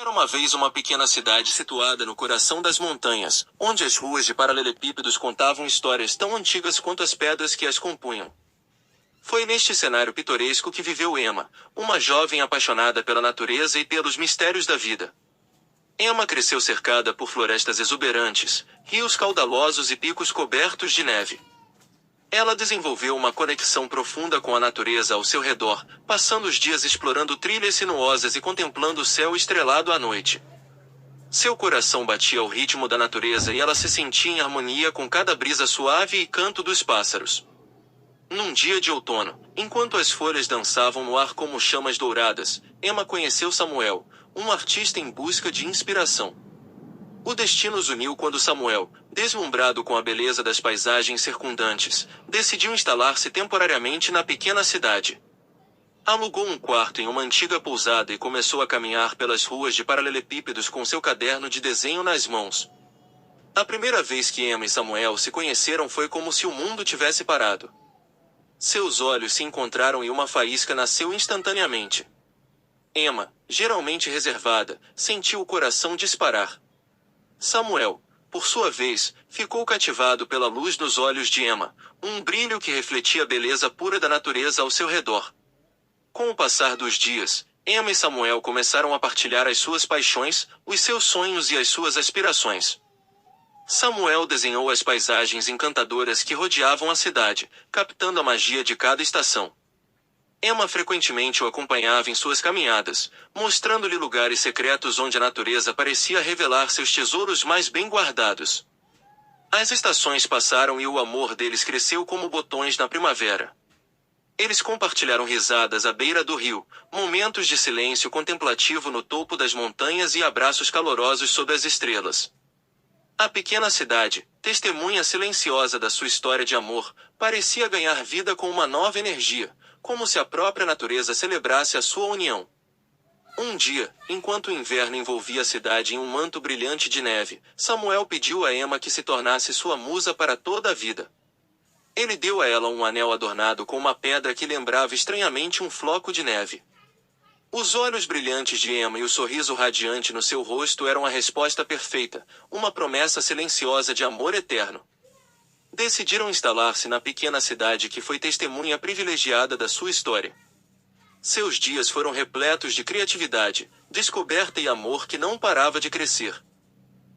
Era uma vez uma pequena cidade situada no coração das montanhas, onde as ruas de paralelepípedos contavam histórias tão antigas quanto as pedras que as compunham. Foi neste cenário pitoresco que viveu Emma, uma jovem apaixonada pela natureza e pelos mistérios da vida. Emma cresceu cercada por florestas exuberantes, rios caudalosos e picos cobertos de neve. Ela desenvolveu uma conexão profunda com a natureza ao seu redor, passando os dias explorando trilhas sinuosas e contemplando o céu estrelado à noite. Seu coração batia ao ritmo da natureza e ela se sentia em harmonia com cada brisa suave e canto dos pássaros. Num dia de outono, enquanto as folhas dançavam no ar como chamas douradas, Emma conheceu Samuel, um artista em busca de inspiração. O destino os uniu quando Samuel, deslumbrado com a beleza das paisagens circundantes, decidiu instalar-se temporariamente na pequena cidade. Alugou um quarto em uma antiga pousada e começou a caminhar pelas ruas de paralelepípedos com seu caderno de desenho nas mãos. A primeira vez que Emma e Samuel se conheceram foi como se o mundo tivesse parado. Seus olhos se encontraram e uma faísca nasceu instantaneamente. Emma, geralmente reservada, sentiu o coração disparar. Samuel, por sua vez, ficou cativado pela luz nos olhos de Emma, um brilho que refletia a beleza pura da natureza ao seu redor. Com o passar dos dias, Emma e Samuel começaram a partilhar as suas paixões, os seus sonhos e as suas aspirações. Samuel desenhou as paisagens encantadoras que rodeavam a cidade, captando a magia de cada estação. Emma frequentemente o acompanhava em suas caminhadas, mostrando-lhe lugares secretos onde a natureza parecia revelar seus tesouros mais bem guardados. As estações passaram e o amor deles cresceu como botões na primavera. Eles compartilharam risadas à beira do rio, momentos de silêncio contemplativo no topo das montanhas e abraços calorosos sob as estrelas. A pequena cidade, testemunha silenciosa da sua história de amor, parecia ganhar vida com uma nova energia, como se a própria natureza celebrasse a sua união. Um dia, enquanto o inverno envolvia a cidade em um manto brilhante de neve, Samuel pediu a Emma que se tornasse sua musa para toda a vida. Ele deu a ela um anel adornado com uma pedra que lembrava estranhamente um floco de neve. Os olhos brilhantes de Emma e o sorriso radiante no seu rosto eram a resposta perfeita, uma promessa silenciosa de amor eterno. Decidiram instalar-se na pequena cidade que foi testemunha privilegiada da sua história. Seus dias foram repletos de criatividade, descoberta e amor que não parava de crescer.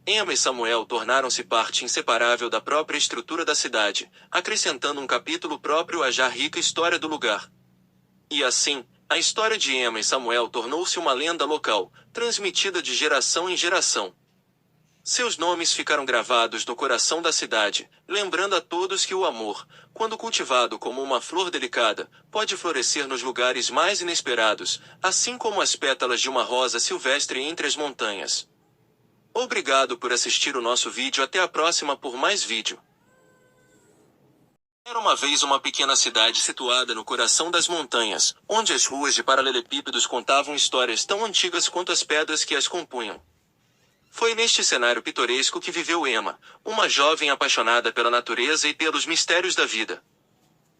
Emma e Samuel tornaram-se parte inseparável da própria estrutura da cidade, acrescentando um capítulo próprio à já rica história do lugar. E assim, a história de Emma e Samuel tornou-se uma lenda local, transmitida de geração em geração. Seus nomes ficaram gravados no coração da cidade, lembrando a todos que o amor, quando cultivado como uma flor delicada, pode florescer nos lugares mais inesperados, assim como as pétalas de uma rosa silvestre entre as montanhas. Obrigado por assistir o nosso vídeo. Até a próxima por mais vídeo. Era uma vez uma pequena cidade situada no coração das montanhas, onde as ruas de paralelepípedos contavam histórias tão antigas quanto as pedras que as compunham. Foi neste cenário pitoresco que viveu Emma, uma jovem apaixonada pela natureza e pelos mistérios da vida.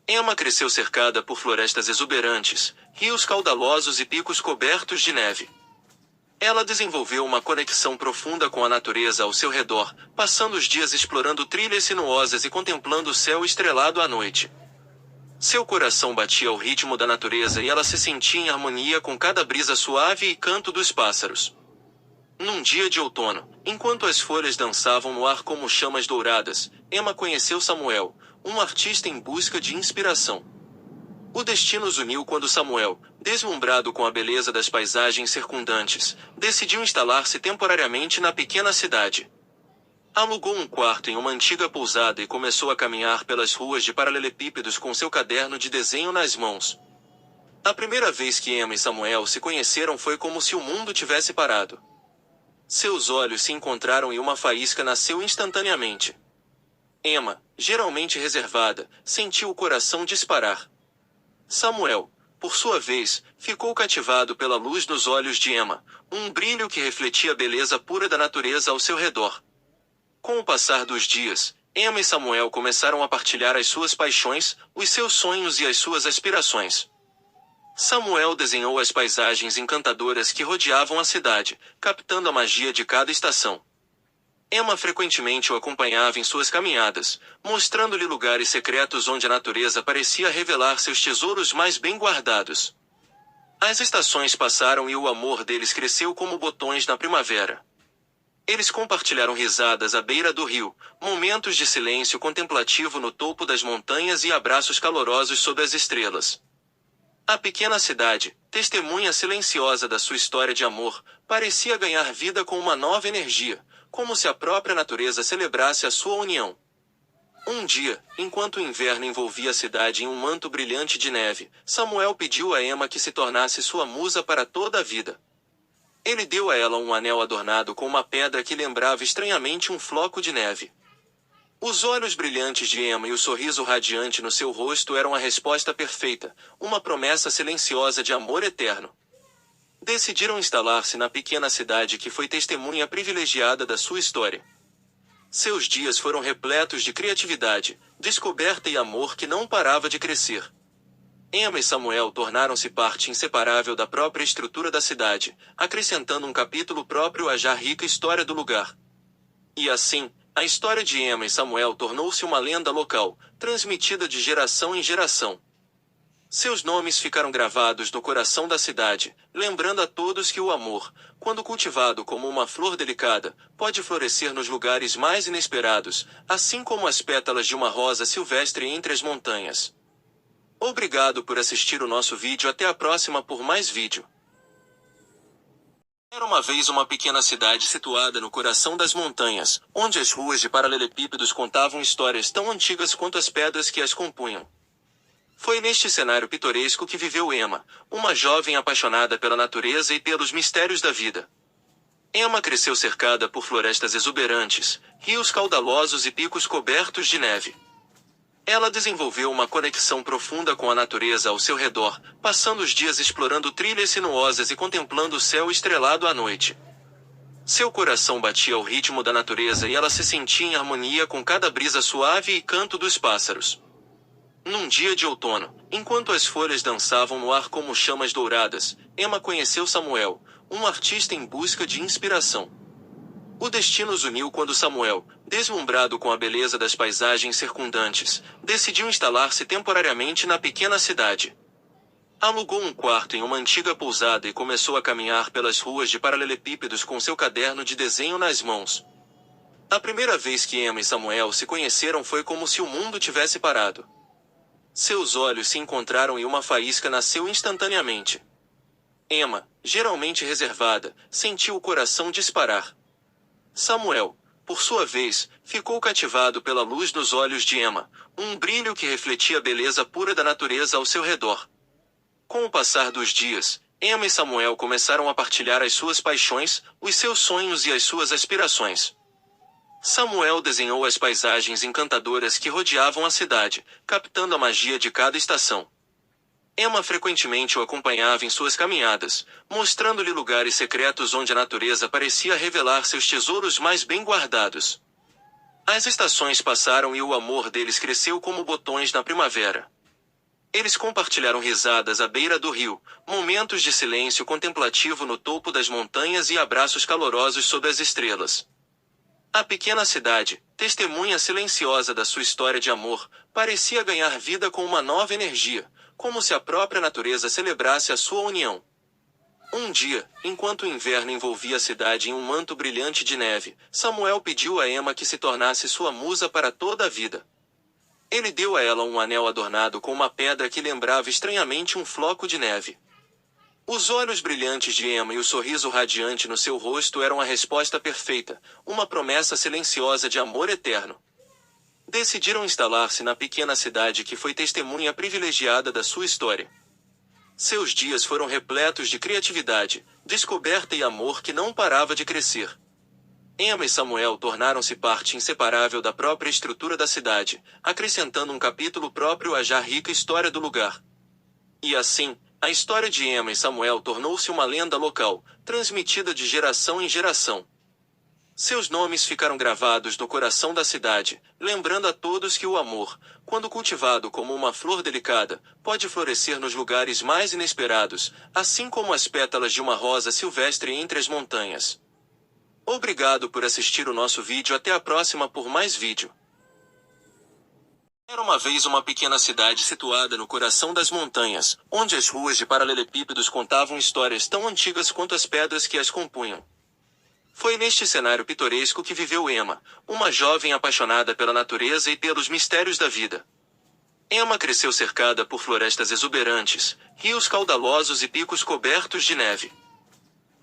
Emma cresceu cercada por florestas exuberantes, rios caudalosos e picos cobertos de neve. Ela desenvolveu uma conexão profunda com a natureza ao seu redor, passando os dias explorando trilhas sinuosas e contemplando o céu estrelado à noite. Seu coração batia ao ritmo da natureza e ela se sentia em harmonia com cada brisa suave e canto dos pássaros. Num dia de outono, enquanto as folhas dançavam no ar como chamas douradas, Emma conheceu Samuel, um artista em busca de inspiração. O destino os uniu quando Samuel, deslumbrado com a beleza das paisagens circundantes, decidiu instalar-se temporariamente na pequena cidade. Alugou um quarto em uma antiga pousada e começou a caminhar pelas ruas de paralelepípedos com seu caderno de desenho nas mãos. A primeira vez que Emma e Samuel se conheceram foi como se o mundo tivesse parado. Seus olhos se encontraram e uma faísca nasceu instantaneamente. Emma, geralmente reservada, sentiu o coração disparar. Samuel, por sua vez, ficou cativado pela luz nos olhos de Emma, um brilho que refletia a beleza pura da natureza ao seu redor. Com o passar dos dias, Emma e Samuel começaram a partilhar as suas paixões, os seus sonhos e as suas aspirações. Samuel desenhou as paisagens encantadoras que rodeavam a cidade, captando a magia de cada estação. Emma frequentemente o acompanhava em suas caminhadas, mostrando-lhe lugares secretos onde a natureza parecia revelar seus tesouros mais bem guardados. As estações passaram e o amor deles cresceu como botões na primavera. Eles compartilharam risadas à beira do rio, momentos de silêncio contemplativo no topo das montanhas e abraços calorosos sob as estrelas. A pequena cidade, testemunha silenciosa da sua história de amor, parecia ganhar vida com uma nova energia, como se a própria natureza celebrasse a sua união. Um dia, enquanto o inverno envolvia a cidade em um manto brilhante de neve, Samuel pediu a Emma que se tornasse sua musa para toda a vida. Ele deu a ela um anel adornado com uma pedra que lembrava estranhamente um floco de neve. Os olhos brilhantes de Emma e o sorriso radiante no seu rosto eram a resposta perfeita, uma promessa silenciosa de amor eterno. Decidiram instalar-se na pequena cidade que foi testemunha privilegiada da sua história. Seus dias foram repletos de criatividade, descoberta e amor que não parava de crescer. Emma e Samuel tornaram-se parte inseparável da própria estrutura da cidade, acrescentando um capítulo próprio à já rica história do lugar. E assim, a história de Emma e Samuel tornou-se uma lenda local, transmitida de geração em geração. Seus nomes ficaram gravados no coração da cidade, lembrando a todos que o amor, quando cultivado como uma flor delicada, pode florescer nos lugares mais inesperados, assim como as pétalas de uma rosa silvestre entre as montanhas. Obrigado por assistir o nosso vídeo. Até a próxima por mais vídeo. Era uma vez uma pequena cidade situada no coração das montanhas, onde as ruas de paralelepípedos contavam histórias tão antigas quanto as pedras que as compunham. Foi neste cenário pitoresco que viveu Emma, uma jovem apaixonada pela natureza e pelos mistérios da vida. Emma cresceu cercada por florestas exuberantes, rios caudalosos e picos cobertos de neve. Ela desenvolveu uma conexão profunda com a natureza ao seu redor, passando os dias explorando trilhas sinuosas e contemplando o céu estrelado à noite. Seu coração batia ao ritmo da natureza e ela se sentia em harmonia com cada brisa suave e canto dos pássaros. Num dia de outono, enquanto as folhas dançavam no ar como chamas douradas, Emma conheceu Samuel, um artista em busca de inspiração. O destino os uniu quando Samuel, deslumbrado com a beleza das paisagens circundantes, decidiu instalar-se temporariamente na pequena cidade. Alugou um quarto em uma antiga pousada e começou a caminhar pelas ruas de paralelepípedos com seu caderno de desenho nas mãos. A primeira vez que Emma e Samuel se conheceram foi como se o mundo tivesse parado. Seus olhos se encontraram e uma faísca nasceu instantaneamente. Emma, geralmente reservada, sentiu o coração disparar. Samuel, por sua vez, ficou cativado pela luz nos olhos de Emma, um brilho que refletia a beleza pura da natureza ao seu redor. Com o passar dos dias, Emma e Samuel começaram a partilhar as suas paixões, os seus sonhos e as suas aspirações. Samuel desenhou as paisagens encantadoras que rodeavam a cidade, captando a magia de cada estação. Emma frequentemente o acompanhava em suas caminhadas, mostrando-lhe lugares secretos onde a natureza parecia revelar seus tesouros mais bem guardados. As estações passaram e o amor deles cresceu como botões na primavera. Eles compartilharam risadas à beira do rio, momentos de silêncio contemplativo no topo das montanhas e abraços calorosos sob as estrelas. A pequena cidade, testemunha silenciosa da sua história de amor, parecia ganhar vida com uma nova energia, como se a própria natureza celebrasse a sua união. Um dia, enquanto o inverno envolvia a cidade em um manto brilhante de neve, Samuel pediu a Emma que se tornasse sua musa para toda a vida. Ele deu a ela um anel adornado com uma pedra que lembrava estranhamente um floco de neve. Os olhos brilhantes de Emma e o sorriso radiante no seu rosto eram a resposta perfeita, uma promessa silenciosa de amor eterno. Decidiram instalar-se na pequena cidade que foi testemunha privilegiada da sua história. Seus dias foram repletos de criatividade, descoberta e amor que não parava de crescer. Emma e Samuel tornaram-se parte inseparável da própria estrutura da cidade, acrescentando um capítulo próprio à já rica história do lugar. E assim, a história de Emma e Samuel tornou-se uma lenda local, transmitida de geração em geração. Seus nomes ficaram gravados no coração da cidade, lembrando a todos que o amor, quando cultivado como uma flor delicada, pode florescer nos lugares mais inesperados, assim como as pétalas de uma rosa silvestre entre as montanhas. Obrigado por assistir o nosso vídeo. Até a próxima por mais vídeo. Era uma vez uma pequena cidade situada no coração das montanhas, onde as ruas de paralelepípedos contavam histórias tão antigas quanto as pedras que as compunham. Foi neste cenário pitoresco que viveu Emma, uma jovem apaixonada pela natureza e pelos mistérios da vida. Emma cresceu cercada por florestas exuberantes, rios caudalosos e picos cobertos de neve.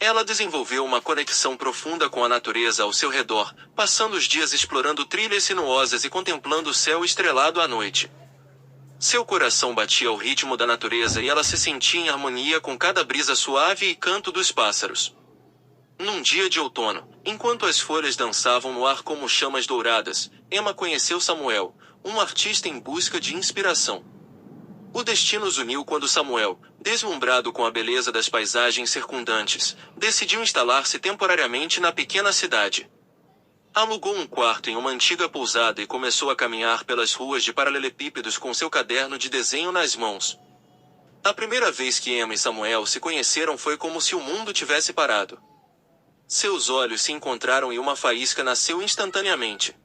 Ela desenvolveu uma conexão profunda com a natureza ao seu redor, passando os dias explorando trilhas sinuosas e contemplando o céu estrelado à noite. Seu coração batia ao ritmo da natureza e ela se sentia em harmonia com cada brisa suave e canto dos pássaros. Num dia de outono, enquanto as folhas dançavam no ar como chamas douradas, Emma conheceu Samuel, um artista em busca de inspiração. O destino os uniu quando Samuel, deslumbrado com a beleza das paisagens circundantes, decidiu instalar-se temporariamente na pequena cidade. Alugou um quarto em uma antiga pousada e começou a caminhar pelas ruas de paralelepípedos com seu caderno de desenho nas mãos. A primeira vez que Emma e Samuel se conheceram foi como se o mundo tivesse parado. Seus olhos se encontraram e uma faísca nasceu instantaneamente.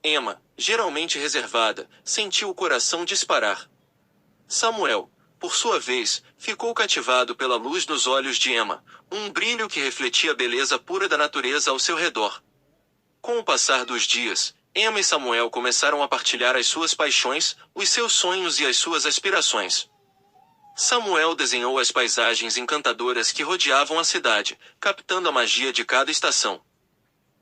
Emma, geralmente reservada, sentiu o coração disparar. Samuel, por sua vez, ficou cativado pela luz nos olhos de Emma, um brilho que refletia a beleza pura da natureza ao seu redor. Com o passar dos dias, Emma e Samuel começaram a partilhar as suas paixões, os seus sonhos e as suas aspirações. Samuel desenhou as paisagens encantadoras que rodeavam a cidade, captando a magia de cada estação.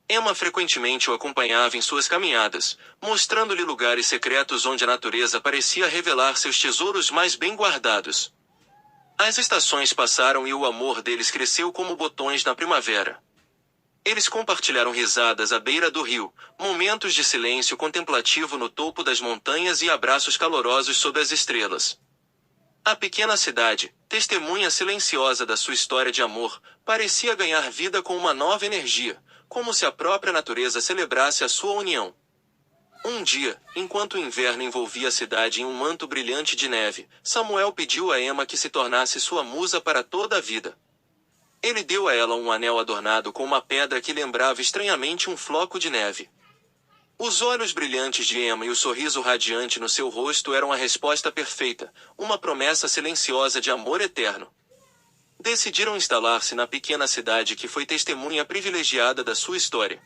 Emma frequentemente o acompanhava em suas caminhadas, mostrando-lhe lugares secretos onde a natureza parecia revelar seus tesouros mais bem guardados. As estações passaram e o amor deles cresceu como botões na primavera. Eles compartilharam risadas à beira do rio, momentos de silêncio contemplativo no topo das montanhas e abraços calorosos sob as estrelas. A pequena cidade, testemunha silenciosa da sua história de amor, parecia ganhar vida com uma nova energia, como se a própria natureza celebrasse a sua união. Um dia, enquanto o inverno envolvia a cidade em um manto brilhante de neve, Samuel pediu a Emma que se tornasse sua musa para toda a vida. Ele deu a ela um anel adornado com uma pedra que lembrava estranhamente um floco de neve. Os olhos brilhantes de Emma e o sorriso radiante no seu rosto eram a resposta perfeita, uma promessa silenciosa de amor eterno. Decidiram instalar-se na pequena cidade que foi testemunha privilegiada da sua história.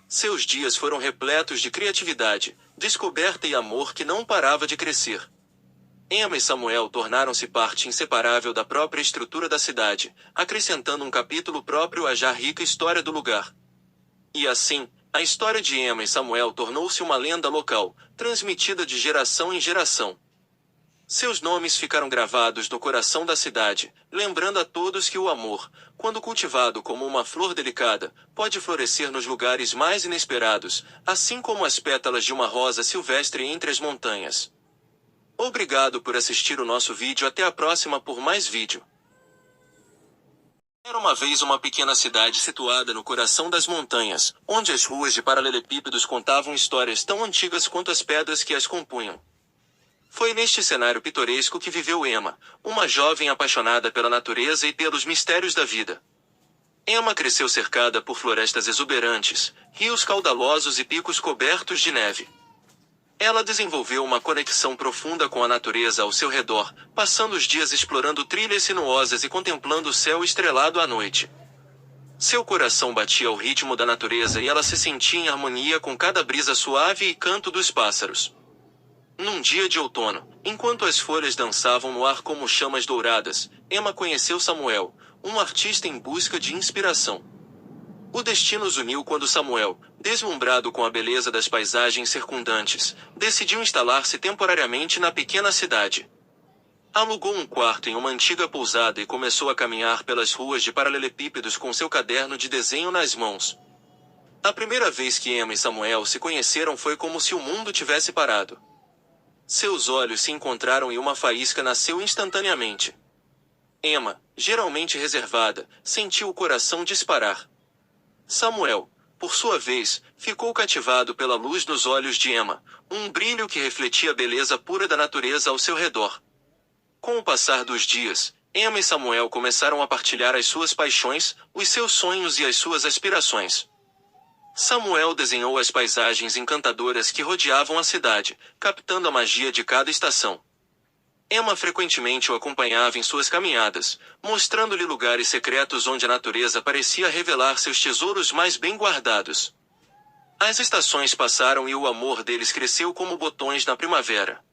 Seus dias foram repletos de criatividade, descoberta e amor que não parava de crescer. Emma e Samuel tornaram-se parte inseparável da própria estrutura da cidade, acrescentando um capítulo próprio à já rica história do lugar. E assim, a história de Emma e Samuel tornou-se uma lenda local, transmitida de geração em geração. Seus nomes ficaram gravados no coração da cidade, lembrando a todos que o amor, quando cultivado como uma flor delicada, pode florescer nos lugares mais inesperados, assim como as pétalas de uma rosa silvestre entre as montanhas. Obrigado por assistir o nosso vídeo. Até a próxima por mais vídeo. Era uma vez uma pequena cidade situada no coração das montanhas, onde as ruas de paralelepípedos contavam histórias tão antigas quanto as pedras que as compunham. Foi neste cenário pitoresco que viveu Emma, uma jovem apaixonada pela natureza e pelos mistérios da vida. Emma cresceu cercada por florestas exuberantes, rios caudalosos e picos cobertos de neve. Ela desenvolveu uma conexão profunda com a natureza ao seu redor, passando os dias explorando trilhas sinuosas e contemplando o céu estrelado à noite. Seu coração batia ao ritmo da natureza e ela se sentia em harmonia com cada brisa suave e canto dos pássaros. Num dia de outono, enquanto as folhas dançavam no ar como chamas douradas, Emma conheceu Samuel, um artista em busca de inspiração. O destino os uniu quando Samuel, deslumbrado com a beleza das paisagens circundantes, decidiu instalar-se temporariamente na pequena cidade. Alugou um quarto em uma antiga pousada e começou a caminhar pelas ruas de paralelepípedos com seu caderno de desenho nas mãos. A primeira vez que Emma e Samuel se conheceram foi como se o mundo tivesse parado. Seus olhos se encontraram e uma faísca nasceu instantaneamente. Emma, geralmente reservada, sentiu o coração disparar. Samuel, por sua vez, ficou cativado pela luz nos olhos de Emma, um brilho que refletia a beleza pura da natureza ao seu redor. Com o passar dos dias, Emma e Samuel começaram a partilhar as suas paixões, os seus sonhos e as suas aspirações. Samuel desenhou as paisagens encantadoras que rodeavam a cidade, captando a magia de cada estação. Emma frequentemente o acompanhava em suas caminhadas, mostrando-lhe lugares secretos onde a natureza parecia revelar seus tesouros mais bem guardados. As estações passaram e o amor deles cresceu como botões na primavera.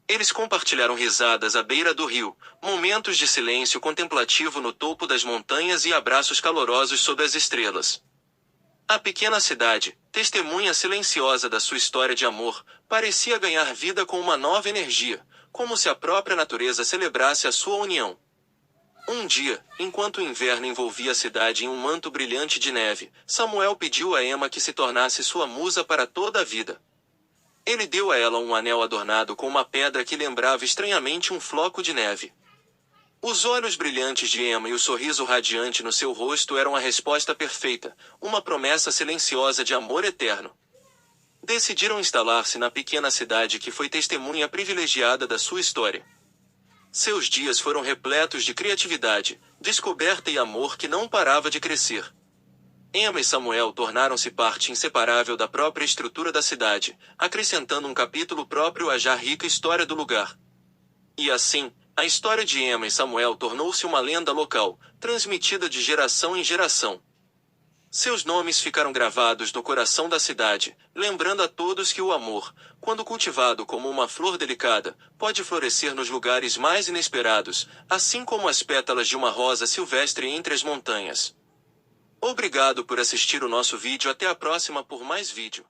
Eles compartilharam risadas à beira do rio, momentos de silêncio contemplativo no topo das montanhas e abraços calorosos sob as estrelas. A pequena cidade, testemunha silenciosa da sua história de amor, parecia ganhar vida com uma nova energia, como se a própria natureza celebrasse a sua união. Um dia, enquanto o inverno envolvia a cidade em um manto brilhante de neve, Samuel pediu a Emma que se tornasse sua musa para toda a vida. Ele deu a ela um anel adornado com uma pedra que lembrava estranhamente um floco de neve. Os olhos brilhantes de Emma e o sorriso radiante no seu rosto eram a resposta perfeita, uma promessa silenciosa de amor eterno. Decidiram instalar-se na pequena cidade que foi testemunha privilegiada da sua história. Seus dias foram repletos de criatividade, descoberta e amor que não parava de crescer. Emma e Samuel tornaram-se parte inseparável da própria estrutura da cidade, acrescentando um capítulo próprio à já rica história do lugar. E assim, a história de Emma e Samuel tornou-se uma lenda local, transmitida de geração em geração. Seus nomes ficaram gravados no coração da cidade, lembrando a todos que o amor, quando cultivado como uma flor delicada, pode florescer nos lugares mais inesperados, assim como as pétalas de uma rosa silvestre entre as montanhas. Obrigado por assistir o nosso vídeo. Até a próxima por mais vídeo.